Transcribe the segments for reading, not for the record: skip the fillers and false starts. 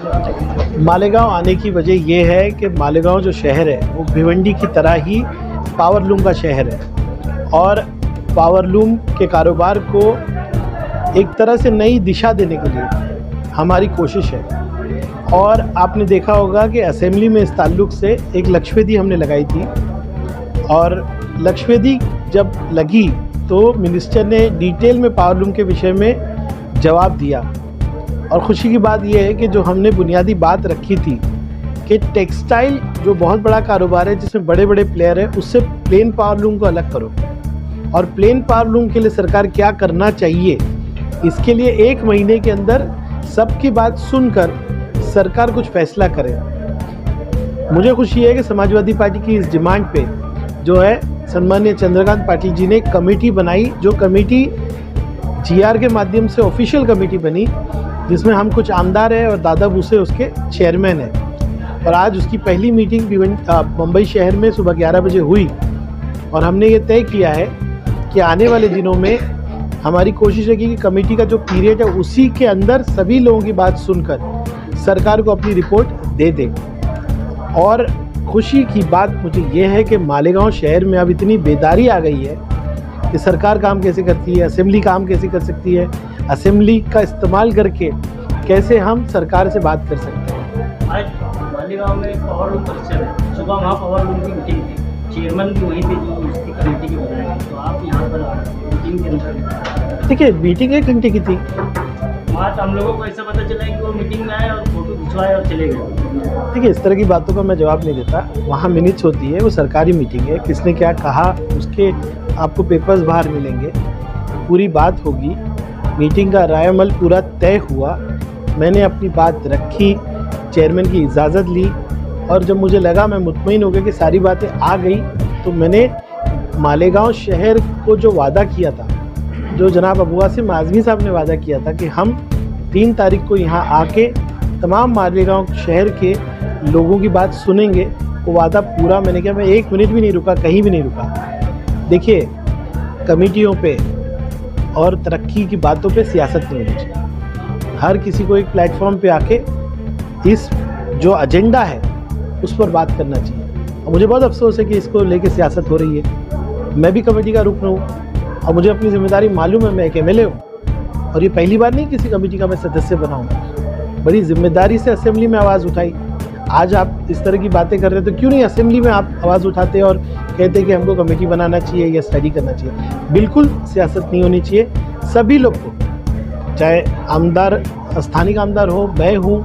मालेगांव आने की वजह ये है कि मालेगांव जो शहर है वो भिवंडी की तरह ही पावरलूम का शहर है और पावरलूम के कारोबार को एक तरह से नई दिशा देने के लिए हमारी कोशिश है। और आपने देखा होगा कि असेंबली में इस ताल्लुक़ से एक लक्षवेदी हमने लगाई थी और लक्षवेदी जब लगी तो मिनिस्टर ने डिटेल में पावरलूम के विषय में जवाब दिया। और ख़ुशी की बात यह है कि जो हमने बुनियादी बात रखी थी कि टेक्सटाइल जो बहुत बड़ा कारोबार है जिसमें बड़े बड़े प्लेयर हैं उससे प्लेन पावरलूम को अलग करो और प्लेन पावरलूम के लिए सरकार क्या करना चाहिए इसके लिए 1 महीने के अंदर सबकी बात सुनकर सरकार कुछ फैसला करे। मुझे खुशी है कि समाजवादी पार्टी की इस डिमांड पे जो है सम्माननीय चंद्रकांत पाटिल जी ने कमेटी बनाई, जो कमेटी जीआर के माध्यम से ऑफिशियल कमेटी बनी जिसमें हम कुछ आमदार हैं और दादा भूसे उसके चेयरमैन हैं। और आज उसकी पहली मीटिंग मुंबई शहर में सुबह 11 बजे हुई और हमने ये तय किया है कि आने वाले दिनों में हमारी कोशिश रहेगी कि कमेटी का जो पीरियड है उसी के अंदर सभी लोगों की बात सुनकर सरकार को अपनी रिपोर्ट दे दे। और खुशी की बात मुझे ये है कि मालेगांव शहर में अब इतनी बेदारी आ गई है कि सरकार काम कैसे करती है, असेंबली काम कैसे कर सकती है, असेंबली का इस्तेमाल करके कैसे हम सरकार से बात कर सकते हैं। आज मालेगांव में पावरलूम कल्चर है, सुबह वहाँ पावरलूम की मीटिंग थी, चेयरमैन भी वहीं थे जो इसकी कमेटी के बनाए, तो आप यहाँ पर मीटिंग के अंदर देखिए मीटिंग 1 घंटे की थी। आज हम लोगों को ऐसा पता चला है कि वो मीटिंग में आए और फोटो खिंचवाए और चले गए। देखिए इस तरह की बातों का मैं जवाब नहीं देता, वहाँ मिनट्स होती है, वो सरकारी मीटिंग है, किसने क्या कहा उसके आपको पेपर्स बाहर मिलेंगे, पूरी बात होगी। मीटिंग का रायमल पूरा तय हुआ, मैंने अपनी बात रखी, चेयरमैन की इजाज़त ली और जब मुझे लगा मैं मुतमईन हो गया कि सारी बातें आ गई तो मैंने मालेगांव शहर को जो वादा किया था, जो जनाब अबू वासिम आज़मी साहब ने वादा किया था कि हम 3 तारीख को यहाँ आके तमाम मालेगांव शहर के लोगों की बात सुनेंगे, वो वादा पूरा मैंने किया। मैं 1 मिनट भी नहीं रुका, कहीं भी नहीं रुका। देखिए कमेटियों पे और तरक्की की बातों पे सियासत नहीं होनी चाहिए। हर किसी को एक प्लेटफॉर्म पे आके इस जो एजेंडा है उस पर बात करना चाहिए। और मुझे बहुत अफसोस है कि इसको लेके सियासत हो रही है। मैं भी कमेटी का रुकन हूँ और मुझे अपनी जिम्मेदारी मालूम है, मैं एक MLA हूँ और ये पहली बार नहीं किसी कमेटी का मैं सदस्य बना हूँ। बड़ी जिम्मेदारी से असेंबली में आवाज़ उठाई। आज आप इस तरह की बातें कर रहे हैं तो क्यों नहीं असेंबली में आप आवाज़ उठाते और कहते कि हमको कमेटी बनाना चाहिए या स्टडी करना चाहिए। बिल्कुल सियासत नहीं होनी चाहिए। सभी लोग को, चाहे आमदार स्थानिक आमदार हो, मैं हूँ,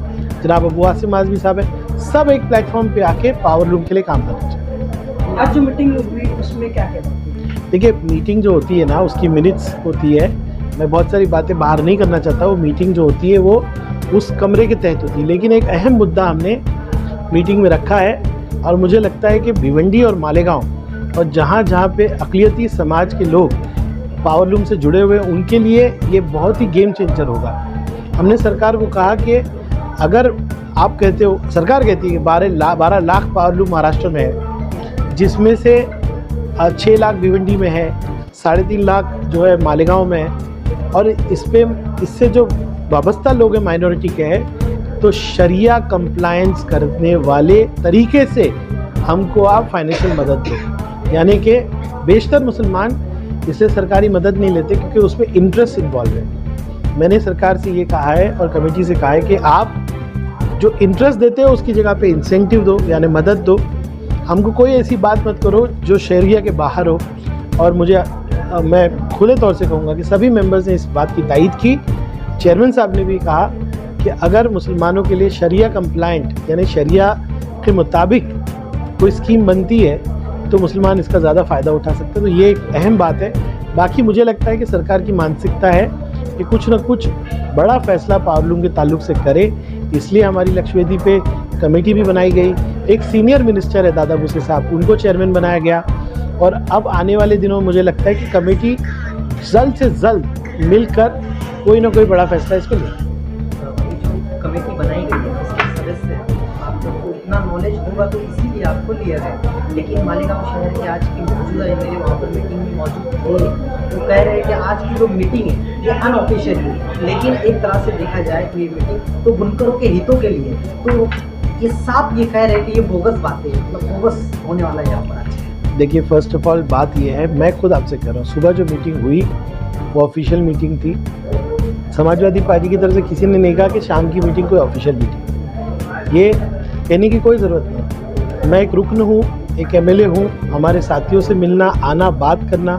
जनाब अबू वासिम आज़मी साहब है, सब एक प्लेटफॉर्म पे आके पावरलूम के लिए काम करना चाहिए। आज जो मीटिंग हुई उसमें क्या कहते हैं? देखिए मीटिंग जो होती है ना उसकी मिनट्स होती है, मैं बहुत सारी बातें बाहर नहीं करना चाहता। वो मीटिंग जो होती है वो उस कमरे के तहत होती है, लेकिन एक अहम मुद्दा हमने मीटिंग में रखा है और मुझे लगता है कि भिवंडी और मालेगांव और जहाँ जहाँ पे अक़लियती समाज के लोग पावरलूम से जुड़े हुए हैं उनके लिए ये बहुत ही गेम चेंजर होगा। हमने सरकार को कहा कि अगर आप कहते हो, सरकार कहती है कि 12 लाख पावरलूम महाराष्ट्र में है, जिसमें से 6 लाख भिवंडी में है, 3.5 लाख जो है मालेगांव में है और इससे जो वाबस्ता लोग हैं माइनॉरिटी के हैं, तो शरिया कंप्लायंस करने वाले तरीके से हमको आप फाइनेंशियल मदद दो। यानी कि बेशतर मुसलमान इससे सरकारी मदद नहीं लेते क्योंकि उसमें इंटरेस्ट इन्वॉल्व है। मैंने सरकार से ये कहा है और कमेटी से कहा है कि आप जो इंटरेस्ट देते हो उसकी जगह पे इंसेंटिव दो, यानी मदद दो। हमको कोई ऐसी बात मत करो जो शरिया के बाहर हो। और मैं खुले तौर से कहूँगा कि सभी मेंबर्स ने इस बात की तायीद की। चेयरमैन साहब ने भी कहा कि अगर मुसलमानों के लिए शरिया कंप्लायंट यानी शरिया के मुताबिक कोई स्कीम बनती है तो मुसलमान इसका ज़्यादा फ़ायदा उठा सकते हैं। तो ये एक अहम बात है। बाकी मुझे लगता है कि सरकार की मानसिकता है कि कुछ न कुछ बड़ा फ़ैसला पावरलूम के ताल्लुक से करे, इसलिए हमारी लक्षवेदी पे कमेटी भी बनाई गई। एक सीनियर मिनिस्टर है दादा भूसे साहब, उनको चेयरमैन बनाया गया और अब आने वाले दिनों में मुझे लगता है कि कमेटी जल्द से जल्द मिलकर कोई ना कोई बड़ा फैसला इस पर ले। कमेटी बनाई गई है, इसके सदस्य आप लोग को इतना नॉलेज नॉलेज होगा तो इसीलिए आपको लिया गया। लेकिन मालेगांव शहर के आज की मौजूदा एमएलए वहाँ पर मीटिंग में मौजूद थे, वो कह रहे हैं कि आज की जो मीटिंग है ये अनऑफिशियल है, लेकिन एक तरह से देखा जाए तो ये मीटिंग तो बुनकरों के हितों के लिए, तो ये साफ ये कह रहे हैं कि ये बोगस बातें हैं, मतलब बोगस होने वाला है यहाँ पर आज। देखिए, फर्स्ट ऑफ ऑल बात ये है, मैं खुद आपसे कह रहा हूँ, सुबह जो मीटिंग हुई वो ऑफिशियल मीटिंग थी। समाजवादी पार्टी की तरफ से किसी ने नहीं कहा कि शाम की मीटिंग कोई ऑफिशियल मीटिंग, ये कहने की कोई ज़रूरत नहीं। मैं एक रुकन हूँ, एक एमएलए हूँ, हमारे साथियों से मिलना, आना, बात करना,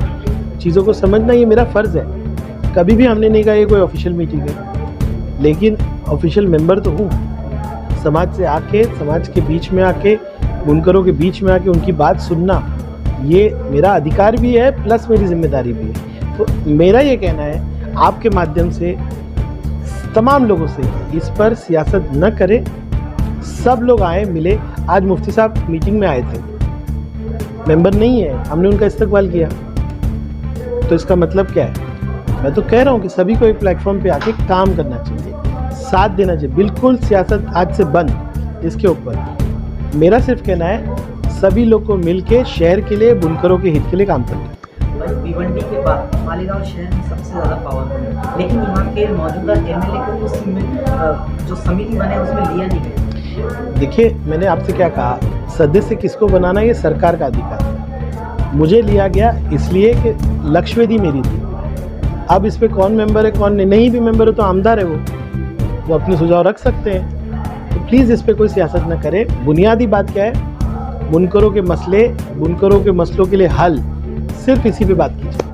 चीज़ों को समझना ये मेरा फ़र्ज़ है। कभी भी हमने नहीं कहा ये कोई ऑफिशियल मीटिंग है, लेकिन ऑफिशियल मेंबर तो हूँ। समाज से आके, समाज के बीच में आके, बुनकरों के बीच में आके उनकी बात सुनना ये मेरा अधिकार भी है, प्लस मेरी जिम्मेदारी भी है। तो मेरा ये कहना है आपके माध्यम से तमाम लोगों से, इस पर सियासत न करें, सब लोग आए, मिले। आज मुफ्ती साहब मीटिंग में आए थे, मेंबर नहीं है, हमने उनका इस्तकबाल किया, तो इसका मतलब क्या है? मैं तो कह रहा हूँ कि सभी को एक प्लेटफॉर्म पे आके काम करना चाहिए, साथ देना चाहिए। बिल्कुल सियासत आज से बंद इसके ऊपर। मेरा सिर्फ कहना है सभी लोग को मिलके शहर के लिए, बुनकरों के हित के लिए काम करना है। भाई भिवंडी के बाद मालेगांव शहर में सबसे ज़्यादा पावरफुल है, लेकिन यहाँ के मौजूदा एमएलए को उसमें जो समिति बने उसमें लिया नहीं गया। देखिए, मैंने आपसे क्या कहा, सदस्य किसको बनाना ये सरकार का अधिकार है। मुझे लिया गया इसलिए कि लक्ष्यवेदी मेरी थी। अब इस पे कौन मेंबर है, कौन नहीं भी मेंबर है, तो आमदार है, वो अपने सुझाव रख सकते हैं। तो प्लीज़ इस पे कोई सियासत न करें। बुनियादी बात क्या है, बुनकरों के मसले, बुनकरों के मसलों के लिए हल, सिर्फ इसी पे बात कीजिए।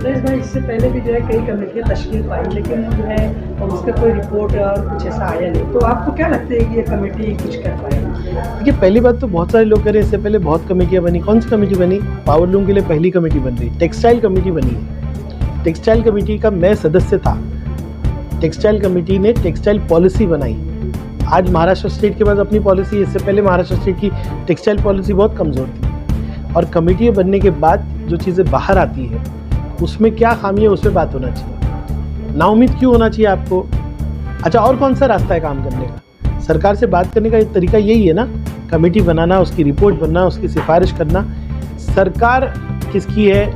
नरेश भाई, इससे पहले भी जो है कई कमेटियाँ तश्कील पाई, लेकिन जो है उसका कोई रिपोर्ट और कुछ ऐसा आया नहीं, तो आपको क्या लगता है कि ये कमेटी कुछ कर पाएगी? देखिए, पहली बात तो बहुत सारे लोग कह रहे हैं, इससे पहले बहुत कमेटियाँ बनी। कौन सी कमेटी बनी? पावरलूम के लिए पहली कमेटी बन रही, टेक्सटाइल कमेटी बनी है। टेक्सटाइल कमेटी का मैं सदस्य था। टेक्सटाइल कमेटी ने टेक्सटाइल पॉलिसी बनाई। आज महाराष्ट्र स्टेट के पास अपनी पॉलिसी है, इससे पहले महाराष्ट्र स्टेट की टेक्सटाइल पॉलिसी बहुत कमज़ोर थी। और कमेटी बनने के बाद जो चीज़ें बाहर आती है उसमें क्या खामी है, उस पर बात होना चाहिए। नाउम्मीद क्यों होना चाहिए आपको? अच्छा, और कौन सा रास्ता है काम करने का? सरकार से बात करने का एक तरीका यही है ना, कमेटी बनाना, उसकी रिपोर्ट बनना, उसकी सिफारिश करना। सरकार किसकी है?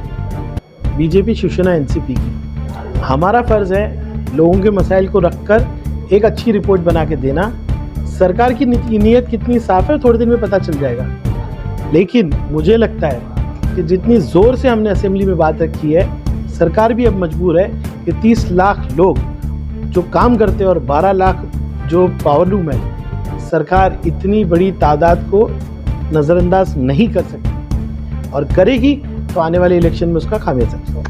बीजेपी, शिवसेना, एनसीपी की। हमारा फ़र्ज़ है लोगों के मसाइल को रखकर एक अच्छी रिपोर्ट बना के देना। सरकार की नीयत कितनी साफ़ है थोड़े दिन में पता चल जाएगा। लेकिन मुझे लगता है कि जितनी ज़ोर से हमने असेंबली में बात रखी है, सरकार भी अब मजबूर है कि 30 लाख लोग जो काम करते हैं और 12 लाख जो पावरलूम है, सरकार इतनी बड़ी तादाद को नज़रअंदाज नहीं कर सकती, और करेगी तो आने वाले इलेक्शन में उसका खामियाजा।